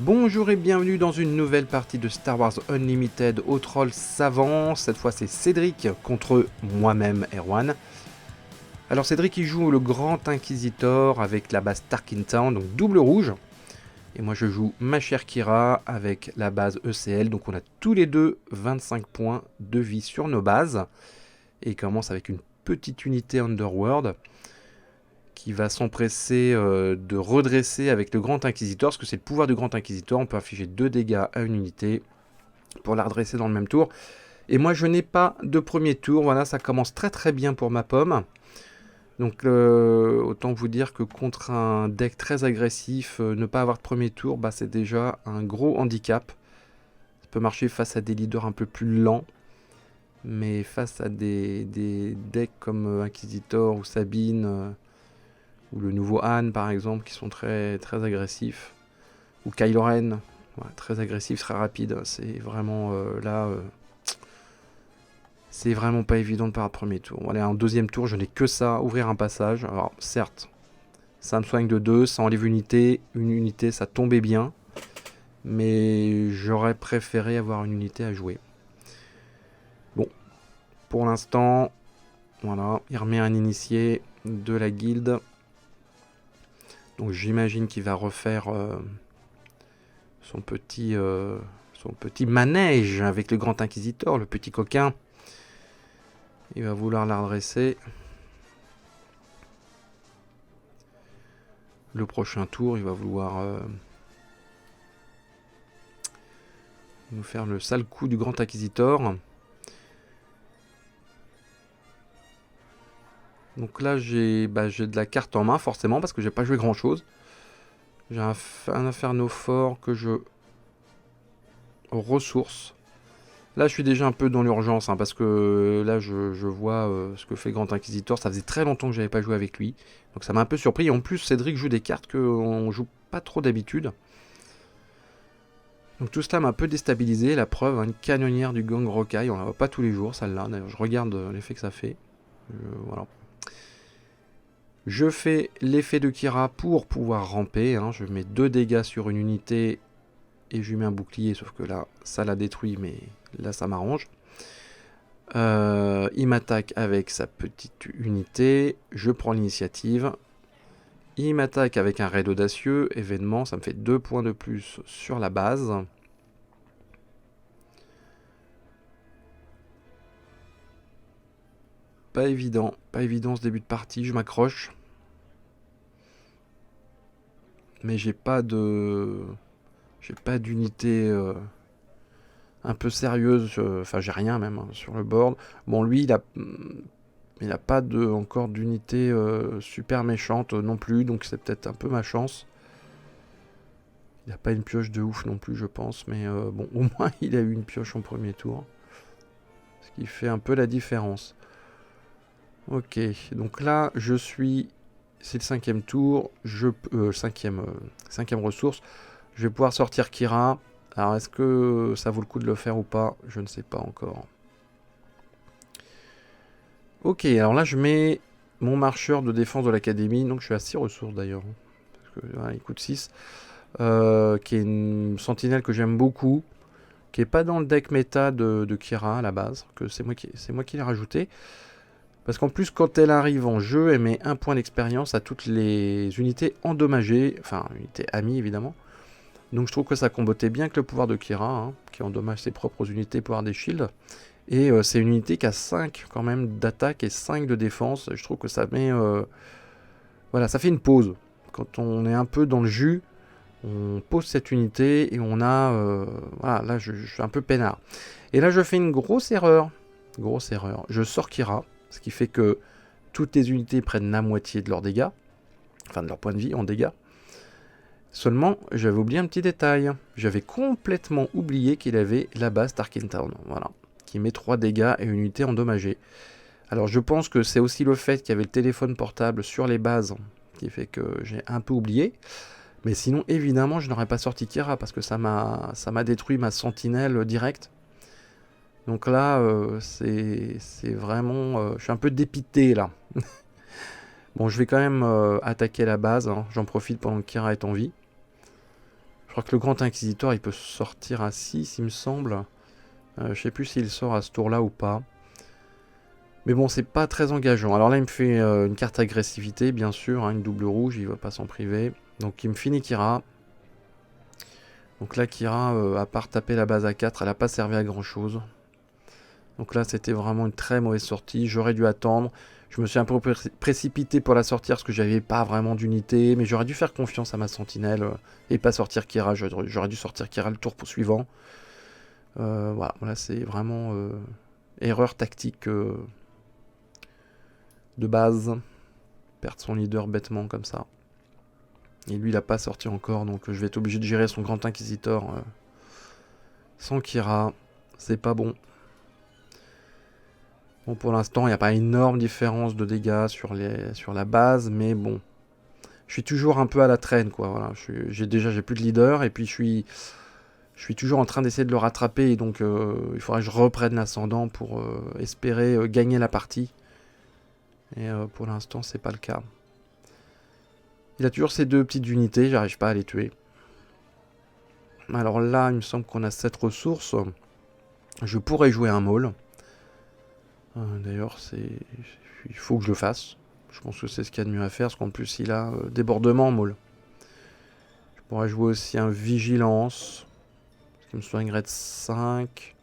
Bonjour et bienvenue dans une nouvelle partie de Star Wars Unlimited au troll savant. Cette fois c'est Cédric contre moi-même Erwan. Alors Cédric il joue le Grand Inquisitor avec la base Tarkin Town, donc double rouge. Et moi je joue ma chère Kira avec la base ECL, donc on a tous les deux 25 points de vie sur nos bases. Et il commence avec une petite unité Underworld qui va s'empresser de redresser avec le Grand Inquisitor, parce que c'est le pouvoir du Grand Inquisitor, on peut infliger 2 dégâts à une unité pour la redresser dans le même tour. Et moi je n'ai pas de premier tour, voilà, ça commence très très bien pour ma pomme. Donc autant vous dire que contre un deck très agressif, ne pas avoir de premier tour, bah, c'est déjà un gros handicap. Ça peut marcher face à des leaders un peu plus lents, mais face à des decks comme Inquisitor ou Sabine, ou le nouveau Han par exemple, qui sont très, très agressifs, ou Kylo Ren, ouais, très agressif, très rapide, c'est vraiment c'est vraiment pas évident de par premier tour. Voilà, en deuxième tour, je n'ai que ça, ouvrir un passage. Alors certes, ça me soigne de 2, ça enlève une unité, ça tombait bien, mais j'aurais préféré avoir une unité à jouer. Bon, pour l'instant, voilà, il remet un initié de la guilde. Donc j'imagine qu'il va refaire son petit manège avec le Grand Inquisitor, le petit coquin. Il va vouloir la redresser. Le prochain tour, il va vouloir nous faire le sale coup du Grand Inquisitor. Donc là, j'ai de la carte en main, forcément, parce que j'ai pas joué grand-chose. J'ai un Inferno fort que je ressource. Là, je suis déjà un peu dans l'urgence, hein, parce que là, je vois ce que fait Grand Inquisitor. Ça faisait très longtemps que j'avais pas joué avec lui. Donc ça m'a un peu surpris. Et en plus, Cédric joue des cartes qu'on joue pas trop d'habitude. Donc tout cela m'a un peu déstabilisé. La preuve, une canonnière du gang Rocaille. On la voit pas tous les jours, celle-là. D'ailleurs, je regarde l'effet que ça fait. Voilà. Je fais l'effet de Kira pour pouvoir ramper. Hein. Je mets 2 dégâts sur une unité et je lui mets un bouclier. Sauf que là, ça la détruit, mais là, ça m'arrange. Il m'attaque avec sa petite unité. Je prends l'initiative. Il m'attaque avec un raid audacieux. Événement, ça me fait 2 points de plus sur la base. Pas évident ce début de partie, je m'accroche. Mais j'ai pas d'unité un peu sérieuse, enfin j'ai rien même hein, sur le board. Bon lui il a pas encore d'unité super méchante non plus, donc c'est peut-être un peu ma chance. Il a pas une pioche de ouf non plus je pense, mais bon au moins il a eu une pioche en premier tour. Ce qui fait un peu la différence. Ok, donc là je suis... C'est le 5e tour, cinquième ressource. Je vais pouvoir sortir Kira. Alors est-ce que ça vaut le coup de le faire ou pas? Je ne sais pas encore. Ok, alors là je mets mon marcheur de défense de l'académie. Donc je suis à 6 ressources d'ailleurs. Parce que voilà, il coûte 6. Qui est une sentinelle que j'aime beaucoup. Qui est pas dans le deck méta de Kira à la base. Que c'est moi qui l'ai rajouté. Parce qu'en plus, quand elle arrive en jeu, elle met 1 point d'expérience à toutes les unités endommagées. Enfin, unités amies évidemment. Donc je trouve que ça combotait bien avec le pouvoir de Kira, hein, qui endommage ses propres unités pour avoir des shields. Et c'est une unité qui a 5 quand même d'attaque et 5 de défense. Je trouve que ça met... voilà, ça fait une pause. Quand on est un peu dans le jus, on pose cette unité et on a... voilà, là je suis un peu peinard. Et là je fais une grosse erreur. Grosse erreur. Je sors Kira, ce qui fait que toutes les unités prennent la moitié de leurs dégâts. Enfin de leur point de vie en dégâts. Seulement, j'avais oublié un petit détail. J'avais complètement oublié qu'il avait la base Tarkin Town. Voilà. Qui met 3 dégâts et une unité endommagée. Alors je pense que c'est aussi le fait qu'il y avait le téléphone portable sur les bases qui fait que j'ai un peu oublié. Mais sinon, évidemment, je n'aurais pas sorti Kira parce que ça m'a détruit ma sentinelle directe. Donc là, c'est vraiment... je suis un peu dépité là. Bon, je vais quand même attaquer la base. Hein. J'en profite pendant que Kira est en vie. Je crois que le Grand Inquisiteur, il peut sortir à 6, il me semble. Je sais plus s'il sort à ce tour-là ou pas. Mais bon, c'est pas très engageant. Alors là, il me fait une carte agressivité, bien sûr, hein, une double rouge, il va pas s'en priver. Donc il me finit Kira. Donc là, Kira, à part taper la base à 4, elle n'a pas servi à grand chose. Donc là, c'était vraiment une très mauvaise sortie. J'aurais dû attendre. Je me suis un peu précipité pour la sortir parce que j'avais pas vraiment d'unité. Mais j'aurais dû faire confiance à ma sentinelle et pas sortir Kira. J'aurais dû sortir Kira le tour suivant. Voilà, là c'est vraiment erreur tactique de base. Perdre son leader bêtement comme ça. Et lui, il n'a pas sorti encore. Donc je vais être obligé de gérer son Grand Inquisiteur sans Kira. C'est pas bon. Bon, pour l'instant, il n'y a pas énorme différence de dégâts sur la base, mais bon. Je suis toujours un peu à la traîne, quoi. Voilà. J'ai plus de leader, et puis je suis toujours en train d'essayer de le rattraper, et donc il faudrait que je reprenne l'ascendant pour espérer gagner la partie. Et pour l'instant, c'est pas le cas. Il a toujours ces deux petites unités, j'arrive pas à les tuer. Alors là, il me semble qu'on a 7 ressources. Je pourrais jouer un maul. D'ailleurs, il faut que je le fasse. Je pense que c'est ce qu'il y a de mieux à faire, parce qu'en plus, il a débordement, maul. Je pourrais jouer aussi un vigilance. Ce qui me soignerait de 5.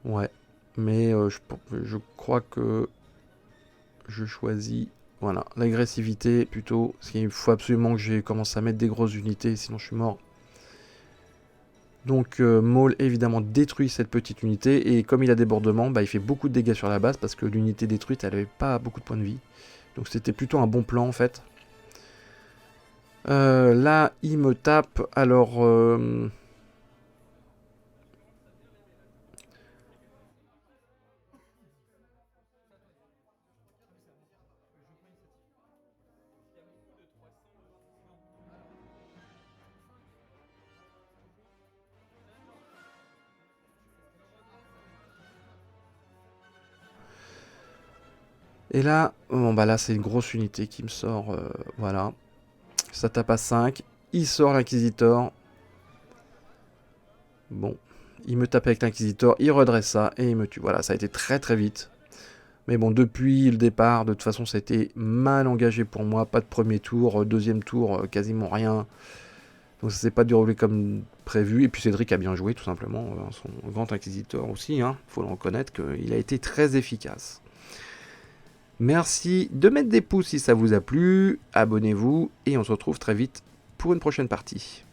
Ouais. Mais je crois que je choisis... Voilà, l'agressivité plutôt. Parce qu'il faut absolument que j'ai commencé à mettre des grosses unités, sinon je suis mort. Donc Maul évidemment détruit cette petite unité, et comme il a débordement, bah, il fait beaucoup de dégâts sur la base parce que l'unité détruite elle avait pas beaucoup de points de vie. Donc c'était plutôt un bon plan en fait. Là il me tape, alors... Et là, bon bah là c'est une grosse unité qui me sort, voilà. Ça tape à 5, il sort l'Inquisitor. Bon, il me tape avec l'Inquisitor, il redresse ça et il me tue. Voilà, ça a été très très vite. Mais bon, depuis le départ, de toute façon, ça a été mal engagé pour moi. Pas de premier tour, deuxième tour, quasiment rien. Donc ça s'est pas déroulé comme prévu. Et puis Cédric a bien joué, tout simplement. Son Grand Inquisiteur aussi, hein. Faut le reconnaître qu'il a été très efficace. Merci de mettre des pouces si ça vous a plu. Abonnez-vous et on se retrouve très vite pour une prochaine partie.